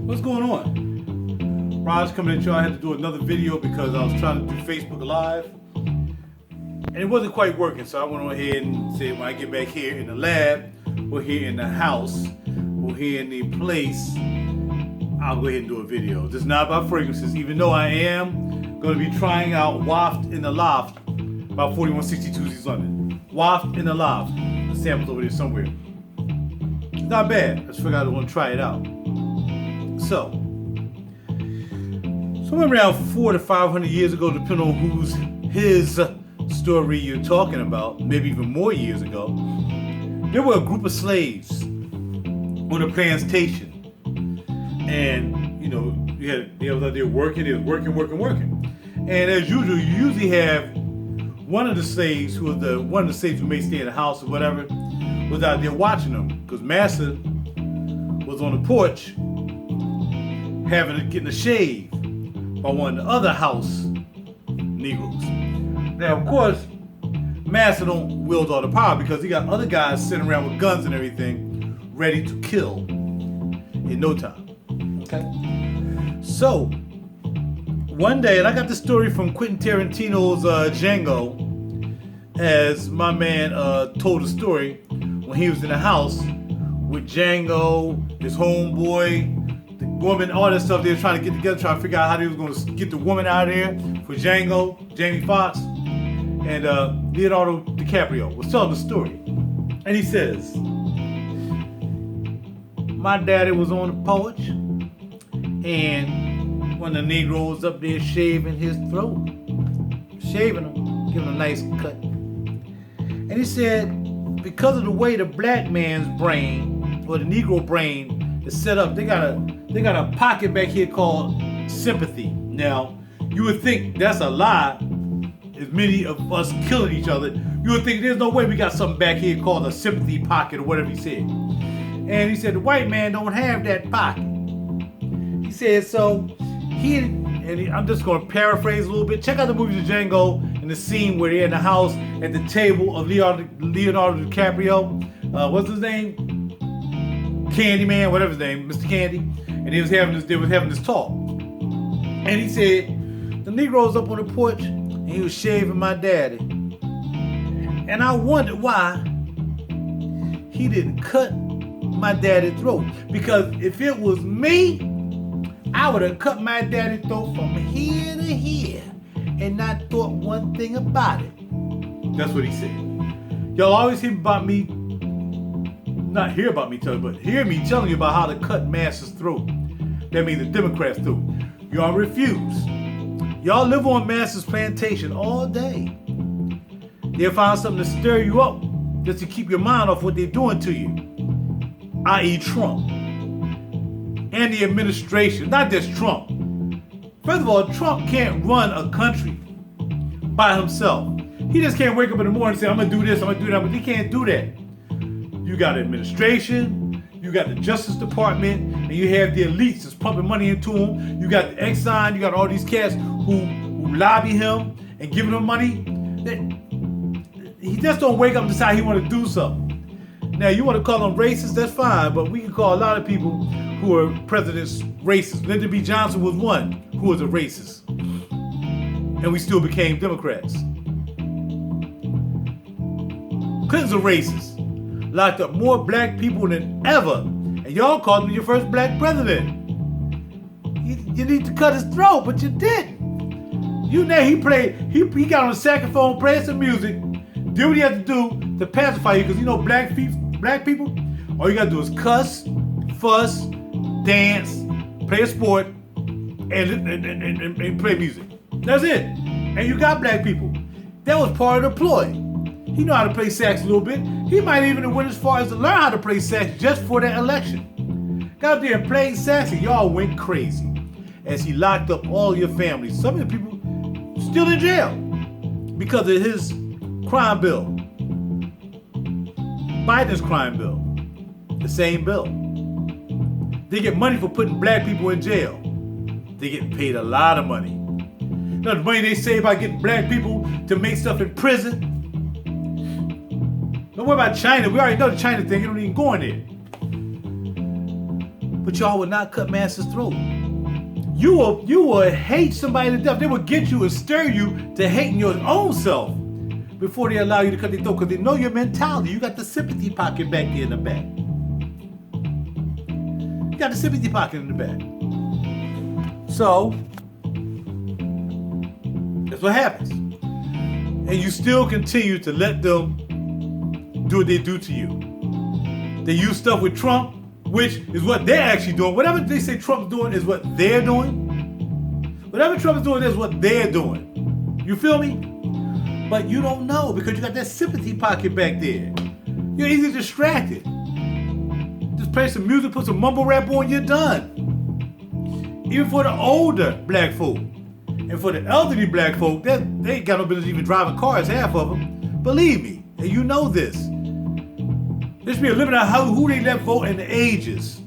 What's going on? Raj coming at you. I had to do another video because I was trying to do Facebook Live and it wasn't quite working, so I went on ahead and said when I get back here in the lab or here in the house or here in the place, I'll go ahead and do a video. This is not about fragrances, even though I am going to be trying out Waft in the Loft by 4162 East London. Waft in the Loft. The sample's over there somewhere. It's not bad. I just figured I want to try it out. So, somewhere around 400 to 500 years ago, depending on his story you're talking about, maybe even more years ago, there were a group of slaves on a plantation. And, you know, they was out there working, they was working. And as usual, you usually have one of the slaves who may stay in the house or whatever, was out there watching them. Because Master was on the porch getting a shave by one of the other house Negroes. Now, of course, Master don't wield all the power because he got other guys sitting around with guns and everything ready to kill in no time. Okay? So, one day, and I got the story from Quentin Tarantino's Django, as my man told the story when he was in the house with Django, his homeboy, the woman, all that stuff. They were trying to get together, trying to figure out how they was going to get the woman out of there for Django, Jamie Foxx, and Leonardo DiCaprio was telling the story. And he says, my daddy was on the porch, and one of the Negroes up there shaving his throat, shaving him, giving him a nice cut. And he said, because of the way the black man's brain, or the Negro brain, is set up, they got a pocket back here called sympathy. Now, you would think that's a lie. As many of us killing each other, you would think there's no way we got something back here called a sympathy pocket or whatever he said. And he said the white man don't have that pocket. He said so. I'm just going to paraphrase a little bit. Check out the movie Django and the scene where they're in the house at the table of Leonardo DiCaprio. What's his name? Candyman, whatever his name, Mr. Candy. And they was having this talk. And he said the Negro's up on the porch and he was shaving my daddy. And I wondered why he didn't cut my daddy's throat. Because if it was me, I would have cut my daddy's throat from here to here and not thought one thing about it. That's what he said. Y'all always hear about me, not hear about me telling, but hear me telling you about how to cut Master's throat. That means the Democrats' throat. Y'all refuse. Y'all live on Master's plantation all day. They'll find something to stir you up just to keep your mind off what they're doing to you, i.e. Trump. And the administration, not just Trump. First of all, Trump can't run a country by himself. He just can't wake up in the morning and say, I'm going to do this, I'm going to do that, but he can't do that. You got administration, you got the Justice Department, and you have the elites that's pumping money into him. You got the Exxon, you got all these cats who lobby him and giving him money. He just don't wake up and decide he want to do something. Now, you want to call them racist, that's fine, but we can call a lot of people who are presidents racist. Lyndon B. Johnson was one who was a racist. And we still became Democrats. Clinton's a racist. Locked up more black people than ever. And y'all called him your first black president. You need to cut his throat, but you didn't. You know he got on the saxophone, played some music, did what he had to do to pacify you, because you know black people, all you gotta do is cuss, fuss, dance, play a sport, and play music. That's it. And you got black people. That was part of the ploy. He know how to play sax a little bit. He might even have went as far as to learn how to play sax just for that election. Got up there and played sax and y'all went crazy as he locked up all your families. Some of the people still in jail because of his crime bill. Biden's crime bill. The same bill. They get money for putting black people in jail. They get paid a lot of money. Now, the money they save by getting black people to make stuff in prison. Don't worry about China. We already know the China thing. You don't even go in there. but y'all would not cut Master's throat. You will hate somebody to death. They will get you and stir you to hating your own self before they allow you to cut their throat, because they know your mentality. You got the sympathy pocket back there in the back. You got the sympathy pocket in the back. So, that's what happens. And you still continue to let them do what they do to you. They use stuff with Trump, which is what they're actually doing. Whatever they say Trump's doing is what they're doing. Whatever Trump is doing is what they're doing. You feel me? But you don't know because you got that sympathy pocket back there. You're easily distracted. Just play some music, put some mumble rap on, you're done. Even for the older black folk. And for the elderly black folk, they ain't got no business even driving cars, half of them. Believe me, and you know this. There should be a limit on who they let vote and the ages.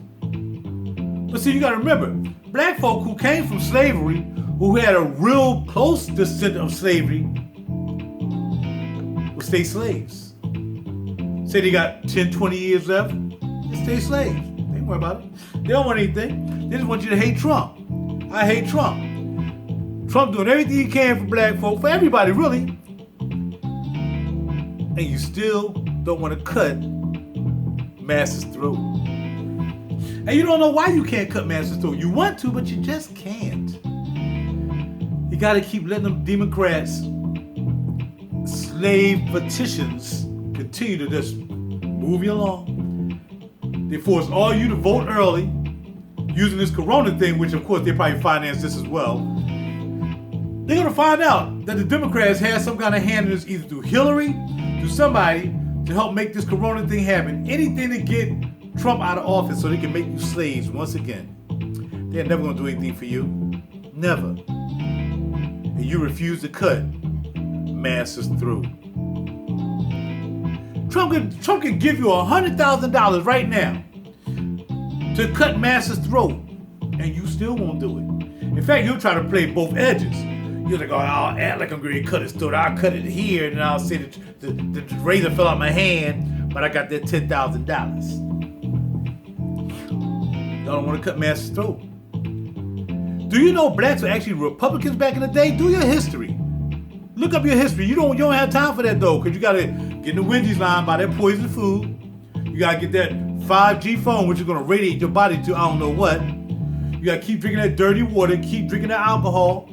But see, you gotta remember, black folk who came from slavery, who had a real close descent of slavery, will stay slaves. Say they got 10, 20 years left, they stay slaves. They ain't worry about it. They don't want anything. They just want you to hate Trump. I hate Trump. Trump doing everything he can for black folk, for everybody really. And you still don't want to cut Master's throat. And you don't know why you can't cut Master's throat. You want to, but you just can't. You got to keep letting them Democrats, slave petitions, continue to just move you along. They force all you to vote early using this corona thing, which of course they probably finance this as well. They're going to find out that the Democrats had some kind of hand in this, either through Hillary, through somebody, to help make this corona thing happen. Anything to get Trump out of office so they can make you slaves once again. They're never going to do anything for you. Never. And you refuse to cut Master's throat. Trump can give you $100,000 right now to cut Master's throat, and you still won't do it. In fact, you'll try to play both edges. You're like, oh, I'll act like I'm going to cut his throat. I'll cut it here, and I'll say that the razor fell out my hand, but I got that $10,000. Y'all don't want to cut Master's throat. Do you know blacks were actually Republicans back in the day? Do your history. Look up your history. You don't have time for that though, because you gotta get in the Wendy's line, buy that poison food. You gotta get that 5G phone, which is gonna radiate your body to I don't know what. You gotta keep drinking that dirty water, keep drinking that alcohol,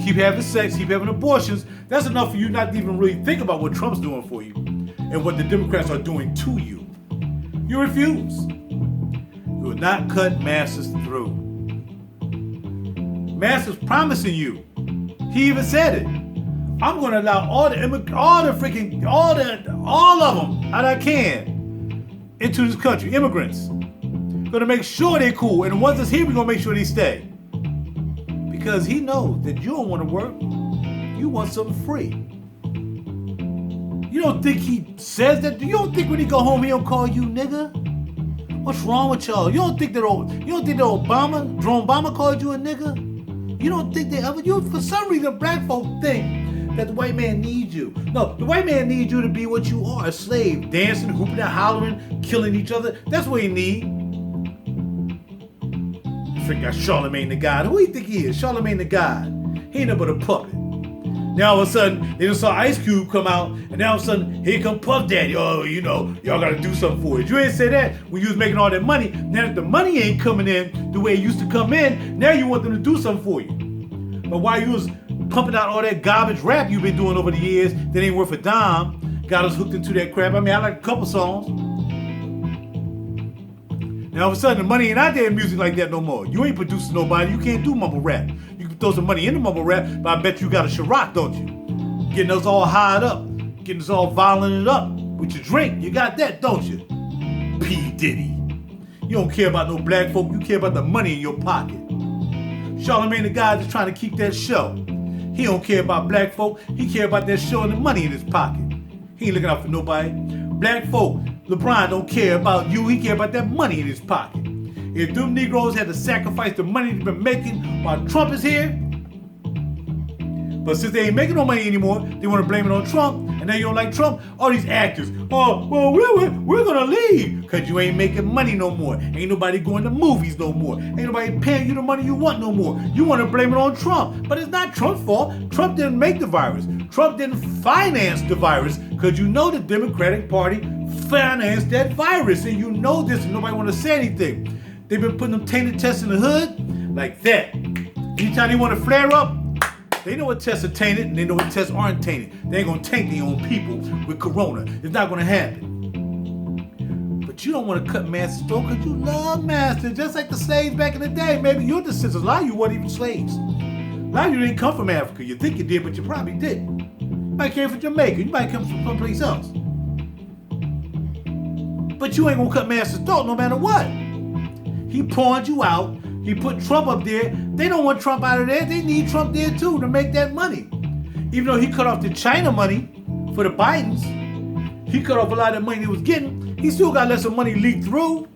keep having sex, keep having abortions. That's enough for you not to even really think about what Trump's doing for you and what the Democrats are doing to you. You refuse. You will not cut Master's throat. Master's promising you. He even said it. I'm going to allow all of them that I can into this country, immigrants. Going to make sure they're cool. And the ones that's here, we're going to make sure they stay. Because he knows that you don't want to work. You want something free. You don't think he says that? You don't think when he go home, he don't call you nigga? What's wrong with y'all? You don't think that Obama called you a nigga? You don't think they ever, for some reason, black folk think that the white man needs you. No, the white man needs you to be what you are, a slave, dancing, hooping and hollering, killing each other. That's what he need. You freaking got Charlemagne the God. Who do you think he is? Charlemagne the God. He ain't nothing but a puppet. Now all of a sudden, they just saw Ice Cube come out, and now all of a sudden, here come Puff Daddy. Oh, y'all gotta do something for it. You ain't say that when you was making all that money. Now that the money ain't coming in the way it used to come in, now you want them to do something for you. But while you was pumping out all that garbage rap you've been doing over the years that ain't worth a dime, got us hooked into that crap. I mean, I like a couple songs. Now all of a sudden, the money ain't out there in music like that no more. You ain't producing nobody. You can't do mumble rap. You can throw some money into mumble rap, but I bet you got a Ciroc, don't you? Getting us all hired up, getting us all violent up with your drink. You got that, don't you? P. Diddy. You don't care about no black folk. You care about the money in your pocket. Charlemagne the God is trying to keep that show. He don't care about black folk. He care about that show and the money in his pocket. He ain't looking out for nobody. Black folk, LeBron don't care about you. He care about that money in his pocket. If them Negroes had to sacrifice the money they've been making while Trump is here, But since they ain't making no money anymore, they want to blame it on Trump. And now you don't like Trump? All these actors. Oh, well, we're going to leave because you ain't making money no more. Ain't nobody going to movies no more. Ain't nobody paying you the money you want no more. You want to blame it on Trump. But it's not Trump's fault. Trump didn't make the virus. Trump didn't finance the virus because you know the Democratic Party financed that virus. And you know this and nobody want to say anything. They've been putting them tainted tests in the hood like that. Anytime they want to flare up, they know what tests are tainted and they know what tests aren't tainted. They ain't going to taint their own people with corona. It's not going to happen. But you don't want to cut Master's throat because you love Master. Just like the slaves back in the day. Maybe your descendants, a lot of you weren't even slaves. A lot of you didn't come from Africa. You think you did, but you probably didn't. You might came from Jamaica. You might come from someplace else. But you ain't going to cut Master's throat no matter what. He pawned you out. He put Trump up there. They don't want Trump out of there. They need Trump there too to make that money. Even though he cut off the China money for the Bidens, he cut off a lot of the money he was getting. He still got to let some money leak through.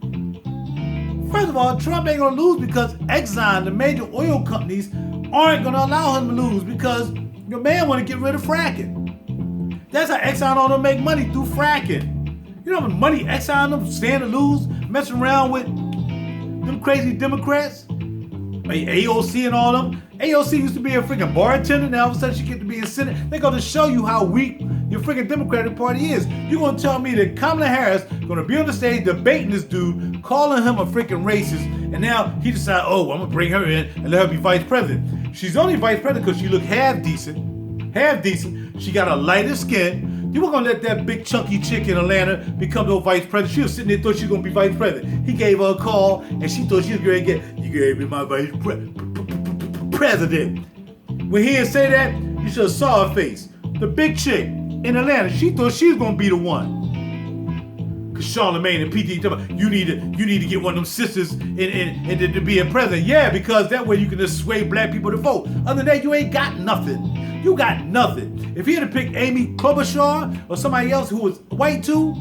First of all, Trump ain't going to lose because Exxon, the major oil companies, aren't going to allow him to lose because your man want to get rid of fracking. That's how Exxon all them make money, through fracking. You know how much money Exxon them stand to lose messing around with them crazy Democrats, AOC and all them. AOC used to be a freaking bartender. Now all of a sudden she get to be in Senate. They're going to show you how weak your freaking Democratic Party is. You're going to tell me that Kamala Harris going to be on the stage debating this dude, calling him a freaking racist, and now he decided, oh, I'm going to bring her in and let her be vice president. She's only vice president because she looked half decent. Half decent. She got a lighter skin. You weren't going to let that big chunky chick in Atlanta become no vice president. She was sitting there, thought she was going to be vice president. He gave her a call, and she thought she was going to get, you gave me my vice president. When he didn't say that, you should have saw her face. The big chick in Atlanta, she thought she was going to be the one. Because Charlamagne and PT talking about, you need to get one of them sisters and to be a president. Yeah, because that way you can just sway black people to vote. Other than that, you ain't got nothing. You got nothing. If he had to pick Amy Klobuchar or somebody else who was white too,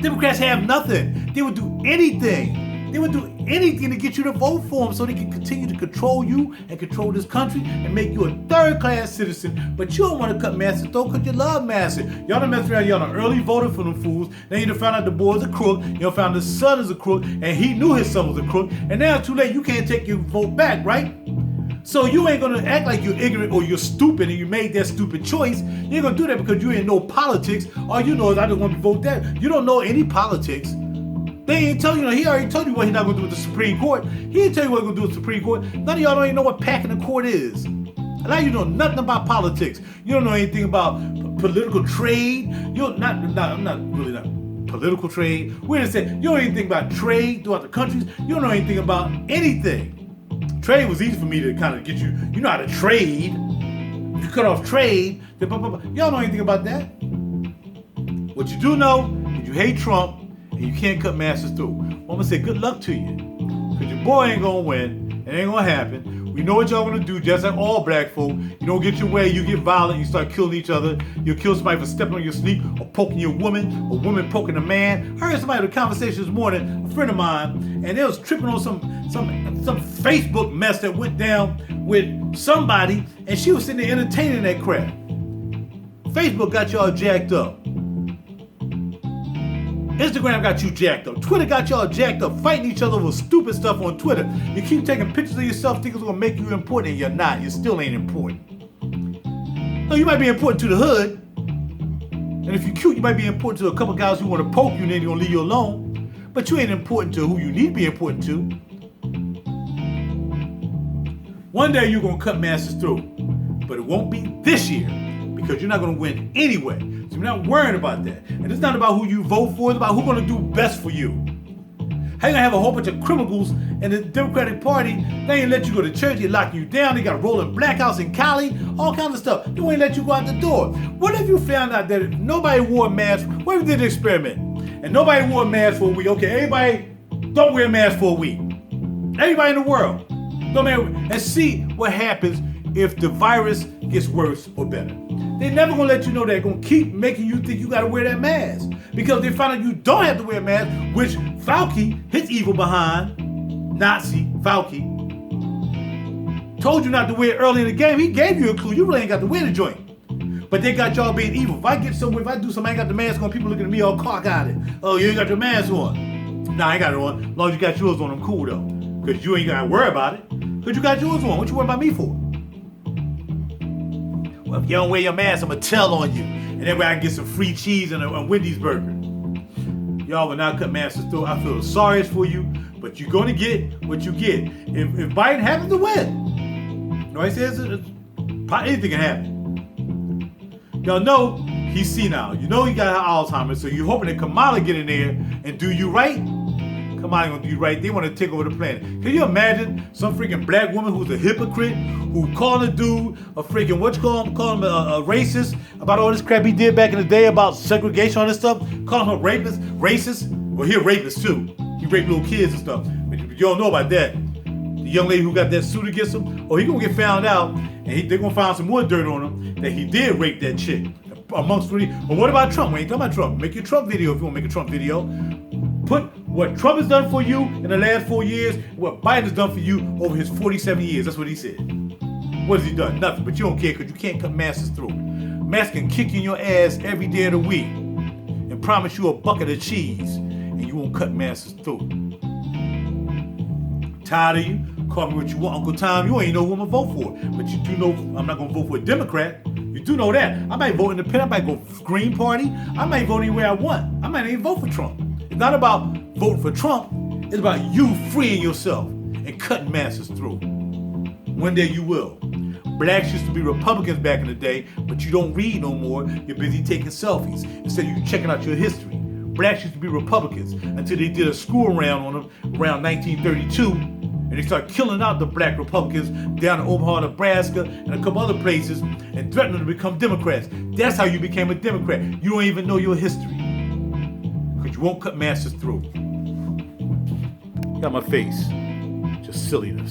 Democrats have nothing. They would do anything. They would do anything to get you to vote for them so they can continue to control you and control this country and make you a third-class citizen. But you don't want to cut Master's throat because you love Master. Y'all done messed around. Y'all done early voted for them fools. Now you done found out the boy's a crook. You done found his son is a crook. And he knew his son was a crook. And now it's too late. You can't take your vote back, right? So you ain't gonna act like you're ignorant or you're stupid and you made that stupid choice. You ain't gonna do that because you ain't know politics. All you know is I just want to vote that. You don't know any politics. They ain't tell you. He already told you what he's not gonna do with the Supreme Court. He didn't tell you what he's gonna do with the Supreme Court. None of y'all don't even know what packing the court is. A lot of you know nothing about politics. You don't know anything about political trade. I'm not really political trade. We're gonna say you don't know anything about trade throughout the countries. You don't know anything about anything. Trade was easy for me to kind of get you. You know how to trade. If you cut off trade, y'all don't know anything about that. What you do know is you hate Trump and you can't cut Masters through. Well, I'm gonna say good luck to you, because your boy ain't gonna win. It ain't gonna happen. We know what y'all gonna do, just like all black folk. You don't get your way, you get violent, you start killing each other. You kill somebody for stepping on your sneak or poking your woman, or woman poking a man. I heard somebody had a conversation this morning, a friend of mine, and they was tripping on some Facebook mess that went down with somebody, and she was sitting there entertaining that crap. Facebook got y'all jacked up. Instagram got you jacked up. Twitter got y'all jacked up, fighting each other over stupid stuff on Twitter. You keep taking pictures of yourself thinking it's going to make you important, and you're not. You still ain't important. No, you might be important to the hood. And if you're cute, you might be important to a couple guys who want to poke you and then they're going to leave you alone. But you ain't important to who you need to be important to. One day you're going to cut Masters through. But it won't be this year, because you're not going to win anyway. So you're not worrying about that. And it's not about who you vote for. It's about who's going to do best for you. How you going to have a whole bunch of criminals in the Democratic Party? They ain't let you go to church. They locking you down. They got rolling blackouts in Cali. All kinds of stuff. They ain't let you go out the door. What if you found out that if nobody wore a mask? What if we did an experiment? And nobody wore a mask for a week. Okay, everybody don't wear a mask for a week. Everybody in the world. Don't wear, and see what happens if the virus gets worse or better. They're never gonna let you know. They're gonna keep making you think you gotta wear that mask, because they found out you don't have to wear a mask, which Fauci, his evil behind, Nazi Fauci, told you not to wear it early in the game. He gave you a clue. You really ain't got to wear the joint. But they got y'all being evil. If I get somewhere, if I do something, I ain't got the mask on, people looking at me all cock-eyed. Oh, you ain't got your mask on. Nah, I ain't got it on. As long as you got yours on, I'm cool though. Because you ain't got to worry about it. Because you got yours on. What you worry about me for? Well, if you don't wear your mask, I'm going to tell on you. And that way I can get some free cheese and a Wendy's burger. Y'all will not cut masks through. I feel sorry for you, but you're going to get what you get. If Biden happens to win, he says anything can happen. Y'all know he's senile. You know he got Alzheimer's, so you're hoping that Kamala get in there and do you right. Kamala gonna do you right. They want to take over the planet. Can you imagine some freaking black woman who's a hypocrite, who calling a dude a freaking, call him a racist about all this crap he did back in the day about segregation, all this stuff, calling him a racist? Well, he a rapist too. He raped little kids and stuff. But you don't know about that. The young lady who got that suit against him, he gonna get found out, and they're gonna find some more dirt on him that he did rape that chick. Amongst three. But what about Trump? We ain't talking about Trump. Make your Trump video if you want to make a Trump video. Put what Trump has done for you in the last 4 years, what Biden has done for you over his 47 years. That's what he said. What has he done? Nothing. But you don't care because you can't cut masses through. Mass can kick you in your ass every day of the week and promise you a bucket of cheese, and you won't cut masses through. Tired of you? Call me what you want, Uncle Tom. You ain't know who I'm going to vote for. But you do know I'm not going to vote for a Democrat. You do know that. I might vote independent. I might go Green Party. I might vote anywhere I want. I might even vote for Trump. It's not about voting for Trump. It's about you freeing yourself and cutting masses through. One day you will. Blacks used to be Republicans back in the day, but you don't read no more. You're busy taking selfies instead of you checking out your history. Blacks used to be Republicans until they did a screw around on them around 1932. And they start killing out the black Republicans down in Omaha, Nebraska, and a couple other places, and threatening to become Democrats. That's how you became a Democrat. You don't even know your history. Because you won't cut masses through. Got my face. Just silliness.